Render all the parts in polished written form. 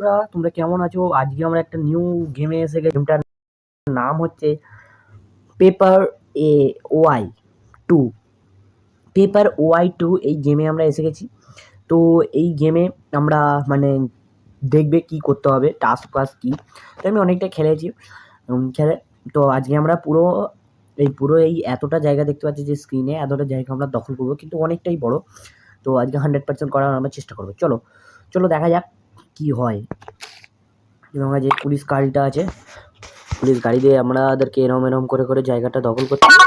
বন্ধুরা তোমরা কেমন আছো? আজকে আমরা একটা নিউ গেমে এসে গেছি। গেমটার নাম হচ্ছে পেপার ওয়াই 2। পেপার ওয়াই 2 এই গেমে আমরা এসে গেছি। তো এই গেমে আমরা মানে দেখবে কি করতে হবে, টাস্ক ফাস্ক কী। তো আমি অনেকটা খেলেছি খেলে। তো আজকে আমরা পুরো এই এতটা জায়গা দেখতে পাচ্ছি যে স্ক্রিনে, এতটা জায়গা আমরা দখল করবো, কিন্তু অনেকটাই বড়। তো আজকে 100% করার আমরা চেষ্টা করবো। চলো দেখা যাক কি হয়। এবং যে পুলিশ গাড়িটা আছে, পুলিশ গাড়ি দিয়ে আমাদেরকে এরম করে জায়গাটা দখল করতে হবে।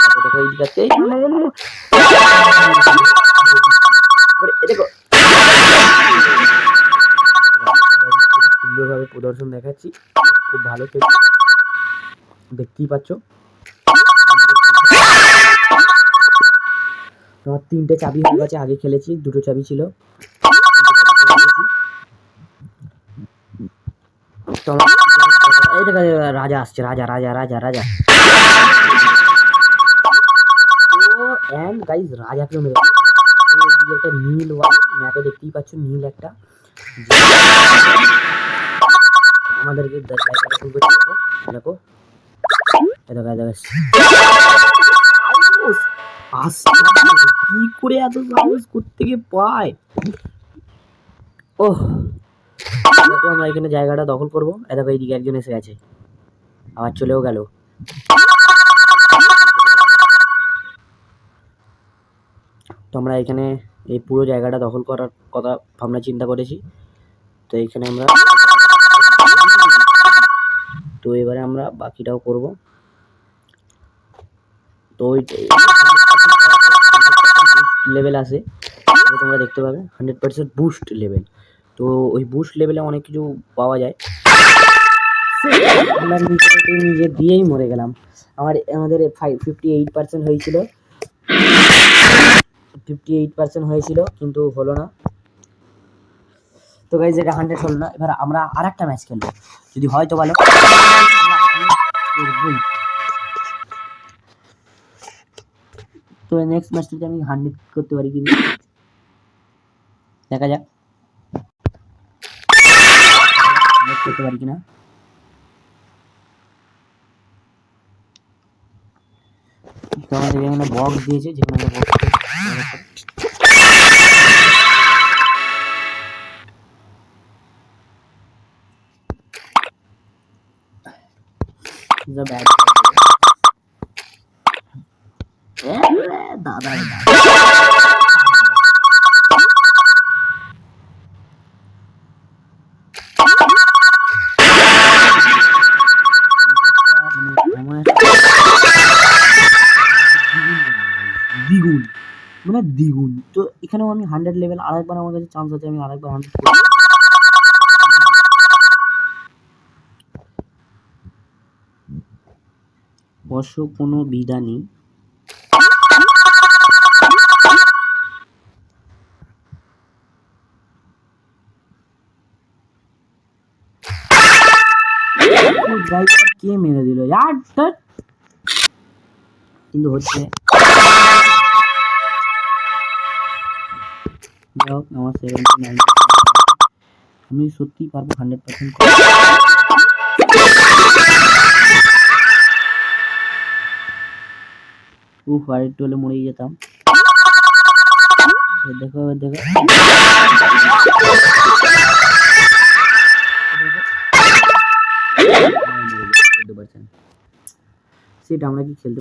সুন্দরভাবে প্রদর্শন দেখাচ্ছি, খুব ভালো খেলছি, দেখতেই পাচ্ছ। আমার 3টে চাবি হয়ে গেছে, আগে খেলেছি 2টো চাবি ছিল। রাজা আসছে, রাজা। এন্ড গাইস রাজাকেও মেরে একটা নীল ম্যাপে দেখতেই পাচ্ছ, নীল একটা আমাদেরকে জায়গা দখল করতে দেখো কি করে এত সাহস কোত্থেকে পায়। ওহ দেখো আমরা এখানে জায়গাটা দখল করবো। দেখো এইদিকে একজন এসে গেছে, আবার চলেও গেল। তো আমরা এখানে এই পুরো জায়গাটা দখল করার কথা ভাবনা চিন্তা করেছি। তো এখানে আমরা এবারে আমরা বাকিটাও করব। তো লেভেল আছে, তোমরা দেখতে পাবে 100% বুস্ট লেভেল। তো ওই বুস্ট লেভেলে অনেক কিছু পাওয়া যায়। আমরা নিজে দিয়েই মরে গেলাম। আমাদের 58% হয়েছিল, 58% হয়েছিল, কিন্তু হলো না। তো গাইজ এটা 100 হলো না। এবার আমরা আর একটা ম্যাচ খেলবো, যদি হয় তো ভালো। তো নেক্সট ম্যাচটাতে আমি 100 করতে পারি কি দেখা যাক, করতে পারি কিনা। তো আমাদের এখানে বক্স দিয়েছে, যেখানে দাদা দ্বিগুণ। তো এখানেও আমি 100 লেভেল, আরেকবার আমার কাছে চান্স আছে, আমি আরেকবার 100 অবশ্য কোনো বিধানই কে মেরে দিল কিন্তু হচ্ছে আমার 79, আমি সত্যিই পারবো 100%। আরেকটু হলে মরেই যেতাম। দেখো সেটা আমরা কি খেলতে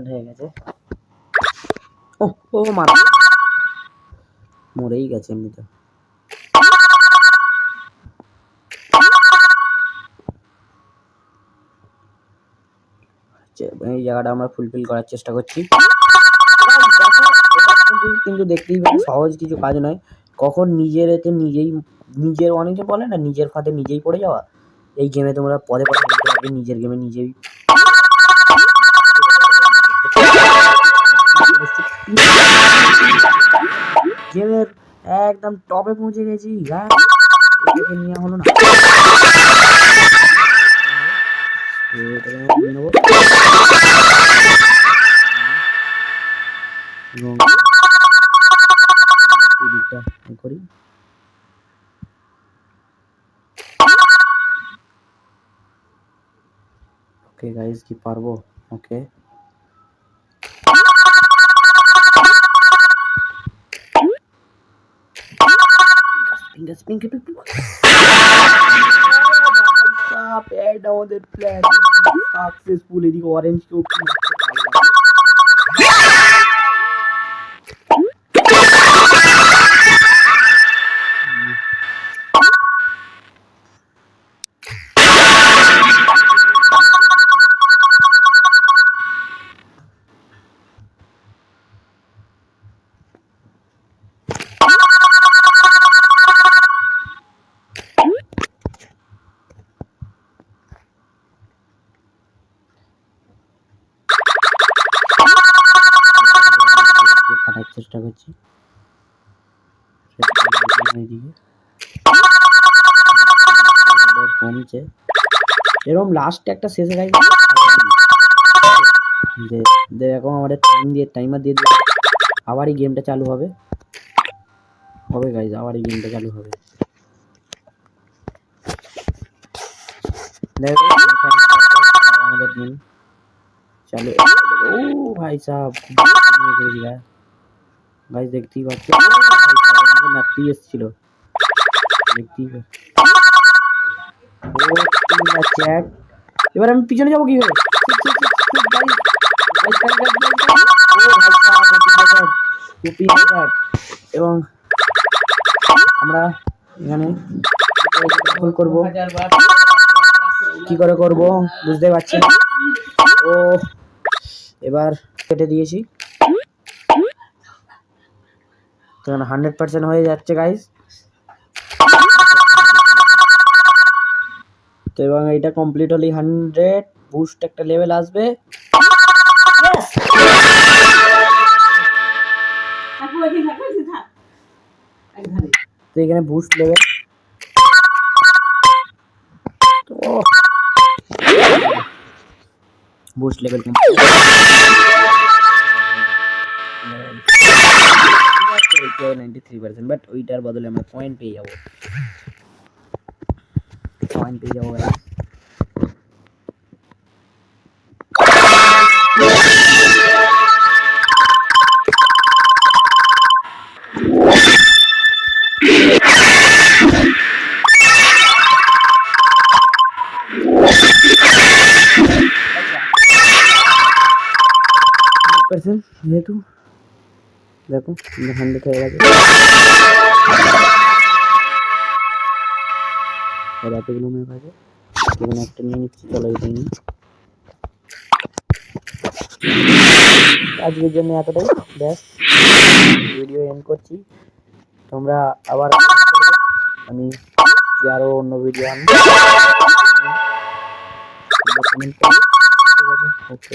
হয়ে গেছে। ও মারা মরেই গেছে এমনিতে। এই জায়গাটা আমরা ফুলফিল করার চেষ্টা করছি, কিন্তু দেখতেই পাচ্ছি সহজ কিছু কাজ নয়। কখন নিজের অনেকে বলে না, নিজের ফাঁদে নিজেই পড়ে যাওয়া। এই গেমে তোমরা পদে নিজের গেমে নিজেই গেমের একদম টপে পৌঁছে গেছি গাইস। এটাকে নিয়ে হলো না, তো এটাকে আমরা নিয়ে নেবো এবং এই দিকটা করি। ওকে গাইস, কি পারবো? ওকে আমাদের প্ল্যান সাকসেসফুল। এদিকে অরেঞ্জ কেও কাটার চেষ্টা করছি। কমছে এরকম লাস্টে একটা শেষে গাইজ যে এখন আমাদের টাইমার দিয়ে দিয়ে আবার এই গেমটা চালু হবে গাইজ, আবার এই গেমটা চালু হবে। আমাদের গেম চালু। ও ভাই সাহেব গাইজ দেখতেই পাচ্ছি ম্যাপটি এসেছিল, দেখতেই চ্যাট। এবার আমি পিছনে যাবো কি করে? এবং আমরা এখানে করবো কি করে করব বুঝতে পারছি না। ও এবার কেটে দিয়েছি, তো 100% হয়ে যাচ্ছে গাইস। তো এবং এটা কমপ্লিট হলেই 100 বুস্ট একটা লেভেল আসবে। তো এখানে বুস্ট লেভেল, তো বুস্ট লেভেল 93%, বাট ওইটার বদলে আমরা পয়েন্ট পেয়ে যাবো, যেহেতু দেখো 100 হয়ে গেছে। আর এতগুলো মেয়ে আছে, এখানে একটা নিয়ে নিচ্ছি। চলো এটা নিই, আজকের জন্য এতটাই, ব্যাস ভিডিও এন্ড করছি। তোমরা আবার আমি আরো অন্য ভিডিও আনি, কমেন্ট করো, ঠিক আছে? ওকে।